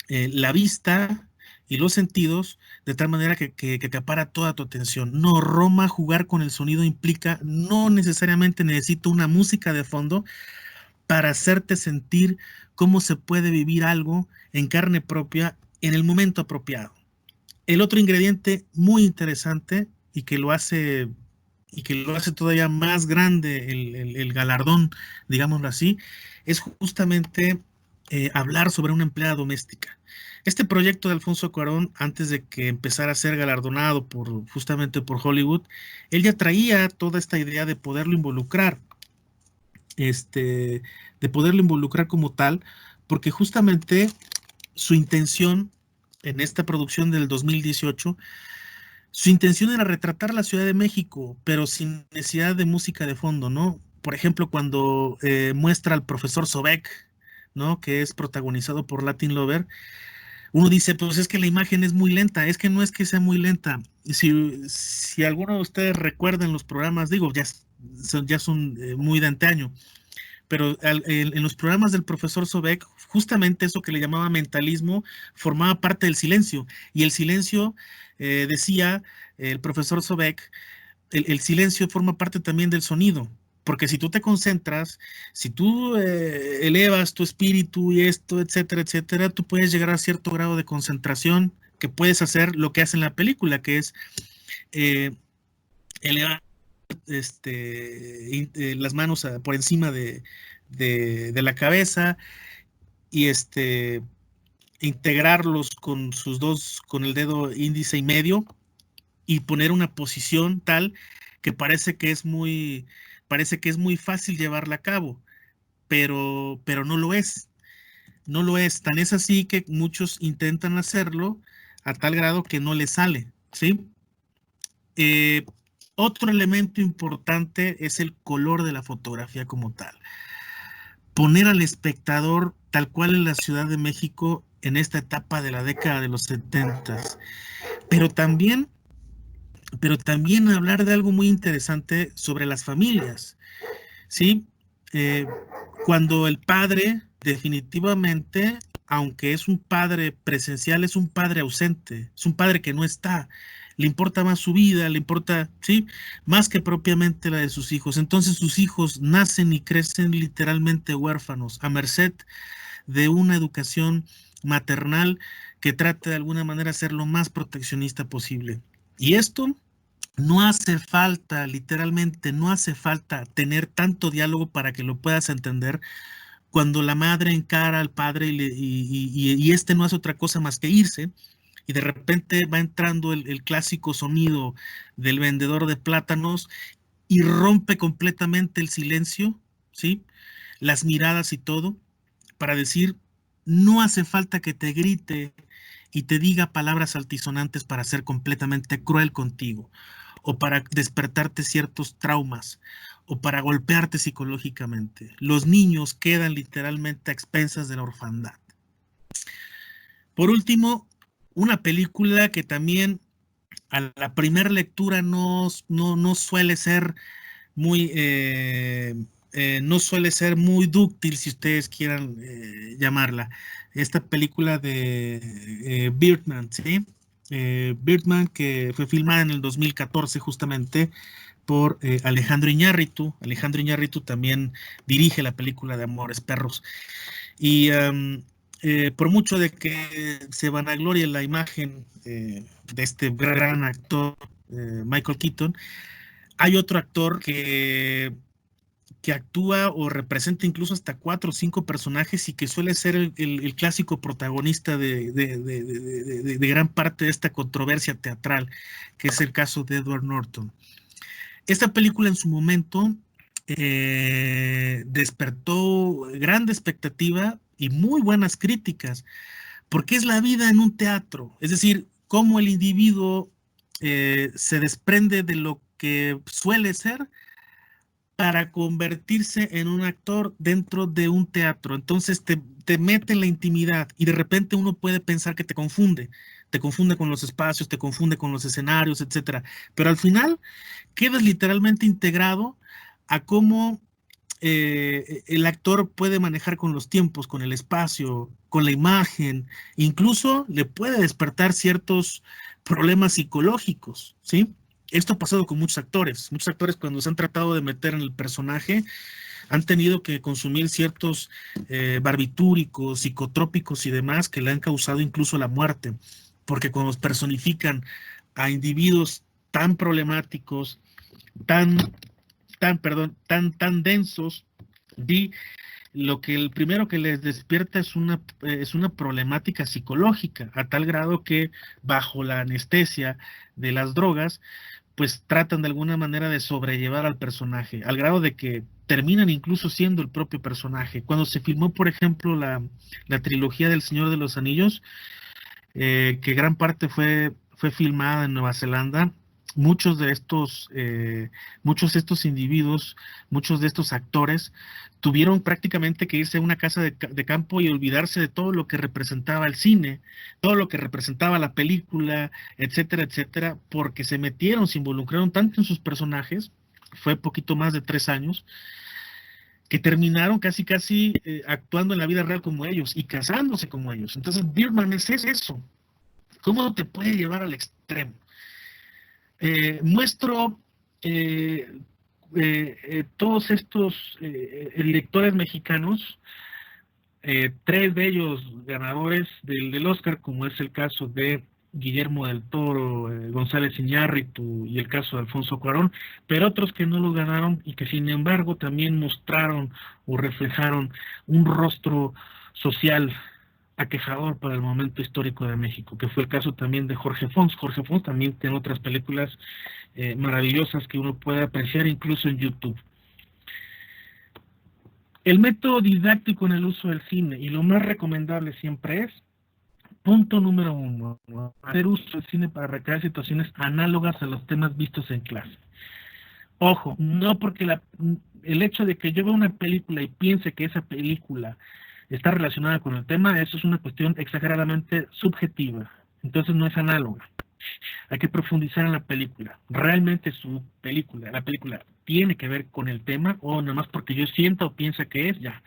la vista y los sentidos, de tal manera que acapara toda tu atención. No, Roma, jugar con el sonido implica, no necesariamente necesito una música de fondo para hacerte sentir cómo se puede vivir algo en carne propia en el momento apropiado. El otro ingrediente muy interesante y que lo hace todavía más grande el galardón, digámoslo así, es justamente hablar sobre una empleada doméstica. Este proyecto de Alfonso Cuarón, antes de que empezara a ser galardonado justamente por Hollywood, él ya traía toda esta idea de poderlo involucrar como tal, porque justamente su intención en esta producción del 2018, su intención era retratar la Ciudad de México, pero sin necesidad de música de fondo, ¿no? Por ejemplo, cuando muestra al profesor Sobek, ¿no? Que es protagonizado por Latin Lover, uno dice, pues es que la imagen es muy lenta, es que no es que sea muy lenta. Si alguno de ustedes recuerdan los programas, digo, ya son muy de antaño, pero en los programas del profesor Sobek, justamente eso que le llamaba mentalismo formaba parte del silencio. Y el silencio, decía el profesor Sobek, el silencio forma parte también del sonido. Porque si tú te concentras, si tú elevas tu espíritu y esto, etcétera, etcétera, tú puedes llegar a cierto grado de concentración que puedes hacer lo que hace en la película, que es eh, elevar las manos por encima de la cabeza y integrarlos con el dedo índice y medio y poner una posición tal que parece que es muy fácil llevarla a cabo, pero no lo es. No lo es. Tan es así que muchos intentan hacerlo a tal grado que no les sale, ¿sí? Otro elemento importante es el color de la fotografía como tal. Poner al espectador tal cual en la Ciudad de México en esta etapa de la década de los 70, pero también, pero también hablar de algo muy interesante sobre las familias, ¿sí? Eh, Cuando el padre definitivamente, aunque es un padre presencial, es un padre ausente, es un padre que no está, le importa más su vida, le importa, ¿sí? Más que propiamente la de sus hijos. Entonces sus hijos nacen y crecen literalmente huérfanos, a merced de una educación maternal que trate de alguna manera ser lo más proteccionista posible. Y esto no hace falta, literalmente, no hace falta tener tanto diálogo para que lo puedas entender cuando la madre encara al padre y este no hace otra cosa más que irse y de repente va entrando el clásico sonido del vendedor de plátanos y rompe completamente el silencio, ¿sí? Las miradas y todo, para decir, no hace falta que te grite y te diga palabras altisonantes para ser completamente cruel contigo, o para despertarte ciertos traumas, o para golpearte psicológicamente. Los niños quedan literalmente a expensas de la orfandad. Por último, una película que también a la primera lectura no suele ser muy, no suele ser muy dúctil, si ustedes quieran llamarla. Esta película de Birdman, ¿sí? Birdman, que fue filmada en el 2014 justamente por Alejandro Iñárritu. Alejandro Iñárritu también dirige la película de Amores Perros. Y por mucho de que se vanaglorie la imagen de este gran actor, Michael Keaton, hay otro actor que actúa o representa incluso hasta 4 o 5 personajes y que suele ser el clásico protagonista de gran parte de esta controversia teatral, que es el caso de Edward Norton. Esta película en su momento despertó grande expectativa y muy buenas críticas, porque es la vida en un teatro, es decir, cómo el individuo se desprende de lo que suele ser para convertirse en un actor dentro de un teatro. Entonces te mete en la intimidad y de repente uno puede pensar que te confunde con los espacios, te confunde con los escenarios, etcétera. Pero al final quedas literalmente integrado a cómo el actor puede manejar con los tiempos, con el espacio, con la imagen, incluso le puede despertar ciertos problemas psicológicos, ¿sí? Esto ha pasado con muchos actores cuando se han tratado de meter en el personaje han tenido que consumir ciertos barbitúricos, psicotrópicos y demás que le han causado incluso la muerte, porque cuando personifican a individuos tan problemáticos, tan tan densos, di lo que el primero que les despierta es una problemática psicológica, a tal grado que bajo la anestesia de las drogas, pues tratan de alguna manera de sobrellevar al personaje, al grado de que terminan incluso siendo el propio personaje. Cuando se filmó, por ejemplo, la trilogía del Señor de los Anillos, que gran parte fue filmada en Nueva Zelanda, muchos de estos individuos, muchos de estos actores, tuvieron prácticamente que irse a una casa de campo y olvidarse de todo lo que representaba el cine, todo lo que representaba la película, etcétera, etcétera, porque se metieron, se involucraron tanto en sus personajes, fue poquito más de 3 años, que terminaron casi actuando en la vida real como ellos y casándose como ellos. Entonces, Birdman es eso. ¿Cómo te puede llevar al extremo? Muestro todos estos directores mexicanos, 3 de ellos ganadores del Oscar, como es el caso de Guillermo del Toro, González Iñárritu y el caso de Alfonso Cuarón, pero otros que no lo ganaron y que sin embargo también mostraron o reflejaron un rostro social aquejador para el momento histórico de México, que fue el caso también de Jorge Fons. Jorge Fons también tiene otras películas maravillosas que uno puede apreciar incluso en YouTube. El método didáctico en el uso del cine, y lo más recomendable siempre es, punto número 1, hacer uso del cine para recrear situaciones análogas a los temas vistos en clase. Ojo, no porque el hecho de que yo vea una película y piense que esa película está relacionada con el tema, eso es una cuestión exageradamente subjetiva. Entonces no es análoga. Hay que profundizar en la película. ¿Realmente la película, tiene que ver con el tema o nada más porque yo sienta o piensa que es? Ya.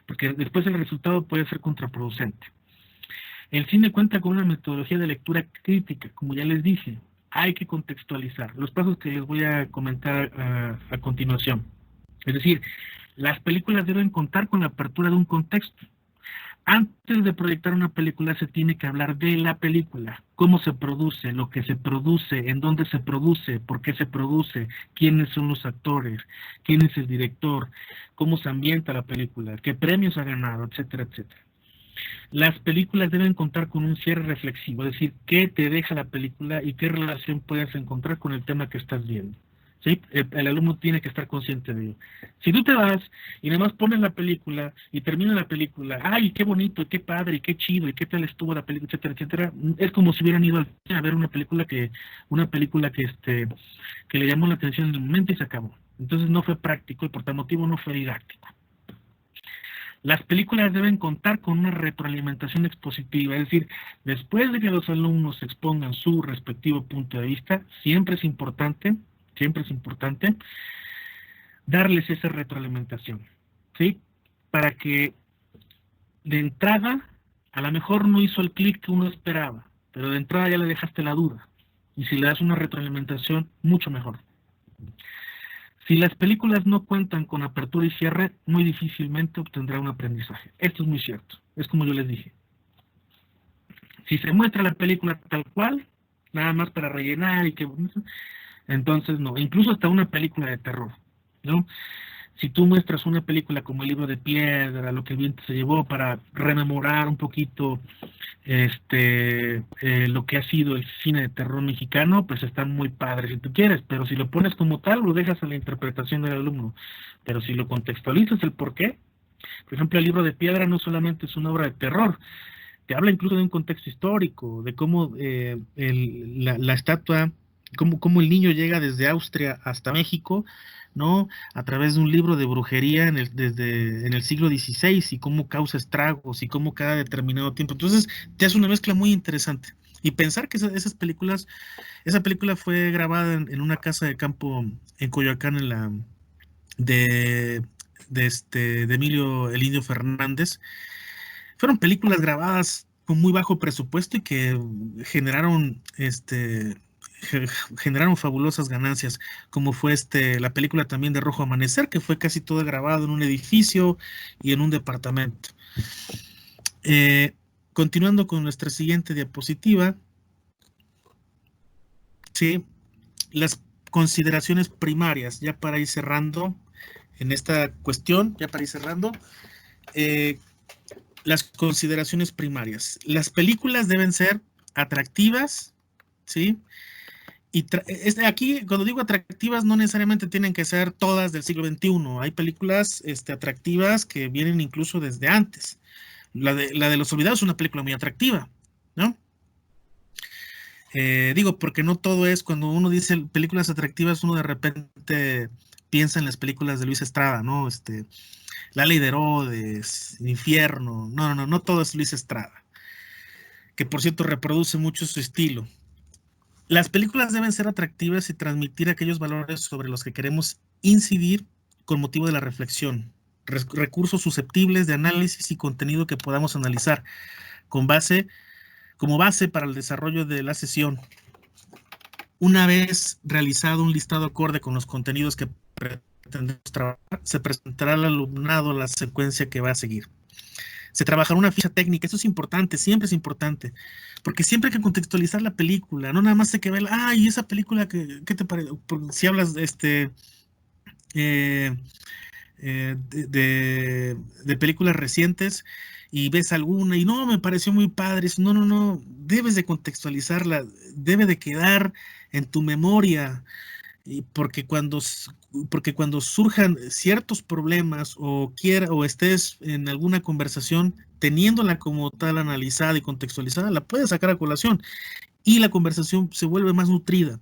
Porque después el resultado puede ser contraproducente. El cine cuenta con una metodología de lectura crítica, como ya les dije. Hay que contextualizar. Los pasos que les voy a comentar a continuación. Es decir, las películas deben contar con la apertura de un contexto. Antes de proyectar una película se tiene que hablar de la película, cómo se produce, lo que se produce, en dónde se produce, por qué se produce, quiénes son los actores, quién es el director, cómo se ambienta la película, qué premios ha ganado, etcétera, etcétera. Las películas deben contar con un cierre reflexivo, es decir, qué te deja la película y qué relación puedes encontrar con el tema que estás viendo. ¿Sí? El alumno tiene que estar consciente de ello. Si tú te vas y nada más pones la película y termina la película, ay, qué bonito, qué padre, qué chido, y qué tal estuvo la película, etcétera, etcétera, es como si hubieran ido al cine a ver una película que le llamó la atención en el momento y se acabó. Entonces no fue práctico y por tal motivo no fue didáctico. Las películas deben contar con una retroalimentación expositiva, es decir, después de que los alumnos expongan su respectivo punto de vista, siempre es importante darles esa retroalimentación, ¿sí? Para que de entrada, a lo mejor no hizo el clic que uno esperaba, pero de entrada ya le dejaste la duda. Y si le das una retroalimentación, mucho mejor. Si las películas no cuentan con apertura y cierre, muy difícilmente obtendrá un aprendizaje. Esto es muy cierto, es como yo les dije. Si se muestra la película tal cual, nada más para rellenar y que... Entonces no, incluso hasta una película de terror, ¿no? Si tú muestras una película como El libro de piedra, Lo que el viento se llevó, para rememorar un poquito lo que ha sido el cine de terror mexicano, pues está muy padre si tú quieres, pero si lo pones como tal, lo dejas a la interpretación del alumno. Pero si lo contextualizas el por qué, por ejemplo, El libro de piedra no solamente es una obra de terror, te habla incluso de un contexto histórico, de cómo la estatua, cómo el niño llega desde Austria hasta México, ¿no? A través de un libro de brujería en el siglo XVI y cómo causa estragos y cómo cada determinado tiempo. Entonces, te hace una mezcla muy interesante. Y pensar que esa película fue grabada en una casa de campo en Coyoacán, de, de Emilio el Indio Fernández. Fueron películas grabadas con muy bajo presupuesto y que generaron, generaron fabulosas ganancias, como fue la película también de Rojo Amanecer, que fue casi toda grabada en un edificio y en un departamento. Eh, Continuando con nuestra siguiente diapositiva, ¿sí? Las consideraciones primarias, ya para ir cerrando en esta cuestión, ya para ir cerrando, las consideraciones primarias. Las películas deben ser atractivas, ¿sí? Y aquí, cuando digo atractivas, no necesariamente tienen que ser todas del siglo XXI. Hay películas atractivas que vienen incluso desde antes. La de Los Olvidados es una película muy atractiva, ¿no? Digo, porque no todo es, cuando uno dice películas atractivas, uno de repente piensa en las películas de Luis Estrada, ¿no? La Ley de Herodes, Infierno. No todo es Luis Estrada, que por cierto reproduce mucho su estilo. Las películas deben ser atractivas y transmitir aquellos valores sobre los que queremos incidir con motivo de la reflexión, recursos susceptibles de análisis y contenido que podamos analizar como base para el desarrollo de la sesión. Una vez realizado un listado acorde con los contenidos que pretendemos trabajar, se presentará al alumnado la secuencia que va a seguir. Se trabajará una ficha técnica, eso es importante, siempre es importante, porque siempre hay que contextualizar la película, no nada más hay que ver, y esa película, ¿qué te parece? Si hablas de películas recientes y ves alguna y no, me pareció muy padre, no, debes de contextualizarla, debe de quedar en tu memoria, porque cuando surjan ciertos problemas o estés en alguna conversación teniéndola como tal analizada y contextualizada, la puedes sacar a colación y la conversación se vuelve más nutrida.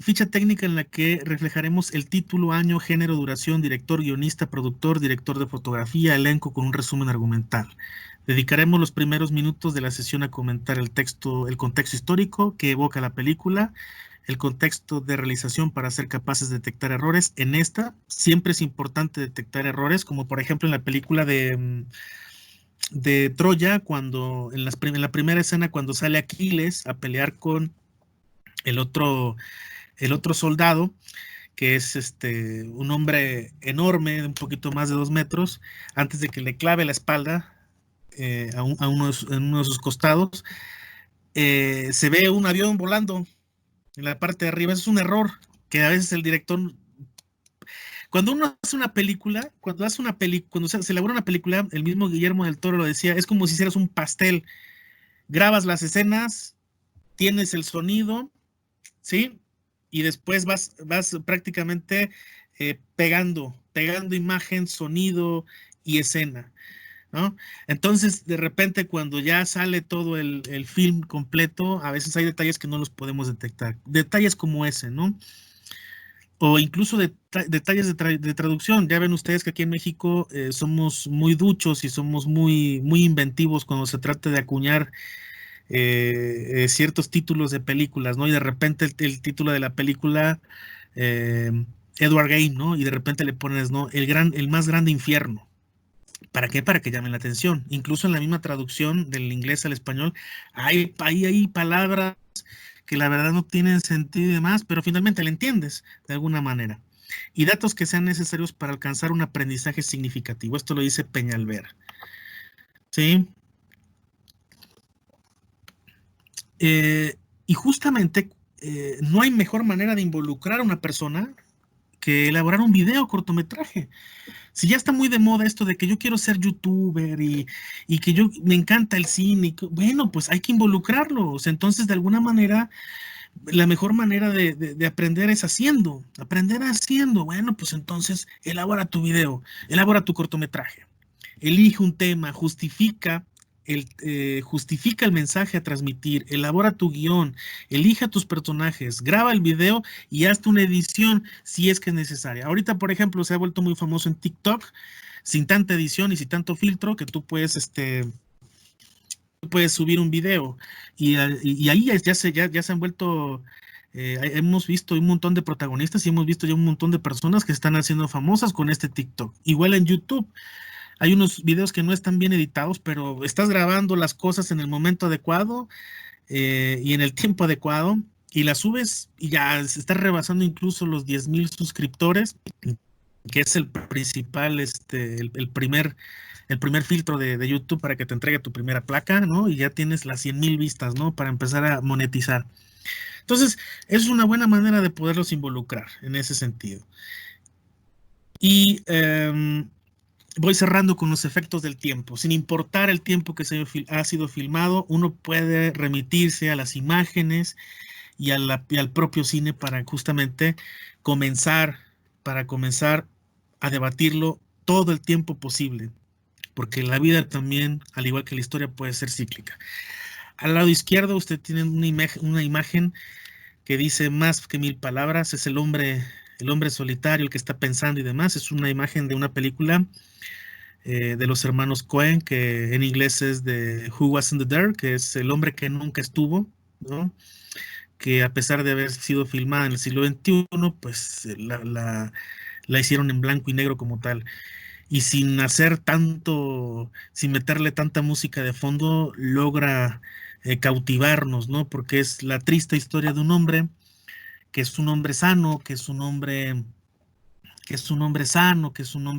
ficha técnica en la que reflejaremos el título, año, género, duración, director, guionista, productor, director de fotografía, elenco con un resumen argumental. Dedicaremos los primeros minutos de la sesión a comentar el texto, el contexto histórico que evoca la película, el contexto de realización para ser capaces de detectar errores. En esta siempre es importante detectar errores, como por ejemplo en la película de Troya, cuando en la primera escena cuando sale Aquiles a pelear con el otro soldado, que es un hombre enorme, de un poquito más de 2 metros, antes de que le clave la espalda en uno de sus costados, se ve un avión volando en la parte de arriba. Eso es un error que a veces el director, cuando uno hace una película, cuando se elabora una película, el mismo Guillermo del Toro lo decía, es como si hicieras un pastel, grabas las escenas, tienes el sonido, ¿sí? Y después vas prácticamente pegando imagen, sonido y escena, ¿no? Entonces, de repente, cuando ya sale todo el film completo, a veces hay detalles que no los podemos detectar. Detalles como ese, ¿no? O incluso detalles de traducción. Ya ven ustedes que aquí en México somos muy duchos y somos muy, muy inventivos cuando se trata de acuñar ciertos títulos de películas, ¿no? Y de repente el título de la película, eh, Edward Game, ¿no? Y de repente le pones, ¿no? El más grande infierno. ¿Para qué? Para que llamen la atención. Incluso en la misma traducción del inglés al español, hay palabras que la verdad no tienen sentido y demás, pero finalmente le entiendes de alguna manera. Y datos que sean necesarios para alcanzar un aprendizaje significativo. Esto lo dice Peñalver. ¿Sí? Y justamente no hay mejor manera de involucrar a una persona que elaborar un video cortometraje. Si ya está muy de moda esto de que yo quiero ser youtuber y que yo me encanta el cine, bueno, pues hay que involucrarlos. Entonces, de alguna manera, la mejor manera de aprender es haciendo. Aprender haciendo. Bueno, pues entonces elabora tu video, elabora tu cortometraje. Elige un tema, justifica el mensaje a transmitir, elabora tu guión, elija tus personajes, graba el video y hazte una edición si es que es necesaria. Ahorita, por ejemplo, se ha vuelto muy famoso en TikTok, sin tanta edición y sin tanto filtro, que tú puedes subir un video y ahí ya se han vuelto, hemos visto un montón de protagonistas y hemos visto ya un montón de personas que están haciendo famosas con este TikTok. Igual en YouTube. Hay unos videos que no están bien editados, pero estás grabando las cosas en el momento adecuado y en el tiempo adecuado y las subes y ya se está rebasando incluso los 10,000 suscriptores, que es el principal, el primer filtro de YouTube para que te entregue tu primera placa, ¿no? Y ya tienes las 100,000 vistas, ¿no? Para empezar a monetizar. Entonces, es una buena manera de poderlos involucrar en ese sentido. Y voy cerrando con los efectos del tiempo. Sin importar el tiempo que ha sido filmado, uno puede remitirse a las imágenes y al propio cine para justamente comenzar, a debatirlo todo el tiempo posible, porque la vida también, al igual que la historia, puede ser cíclica. Al lado izquierdo usted tiene una imagen que dice más que 1000 palabras, es el hombre solitario, el que está pensando y demás. Es una imagen de una película de los hermanos Coen, que en inglés es de Who Wasn't There, que es el hombre que nunca estuvo, ¿no? Que a pesar de haber sido filmada en el siglo XXI, pues la hicieron en blanco y negro como tal. Y sin sin meterle tanta música de fondo, logra cautivarnos, ¿no? Porque es la triste historia de un hombre que es un hombre sano, que es un hombre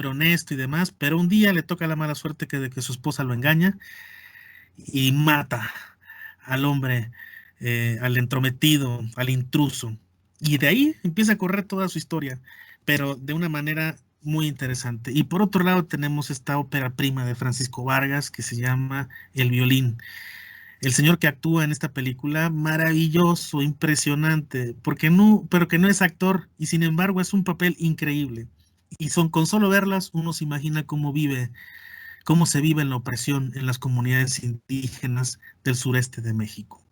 honesto y demás, pero un día le toca la mala suerte de que su esposa lo engaña y mata al hombre, al entrometido, al intruso. Y de ahí empieza a correr toda su historia, pero de una manera muy interesante. Y por otro lado tenemos esta ópera prima de Francisco Vargas que se llama El violín. El señor que actúa en esta película, maravilloso, impresionante, pero que no es actor y sin embargo es un papel increíble. Y con solo verlas uno se imagina cómo se vive en la opresión en las comunidades indígenas del sureste de México.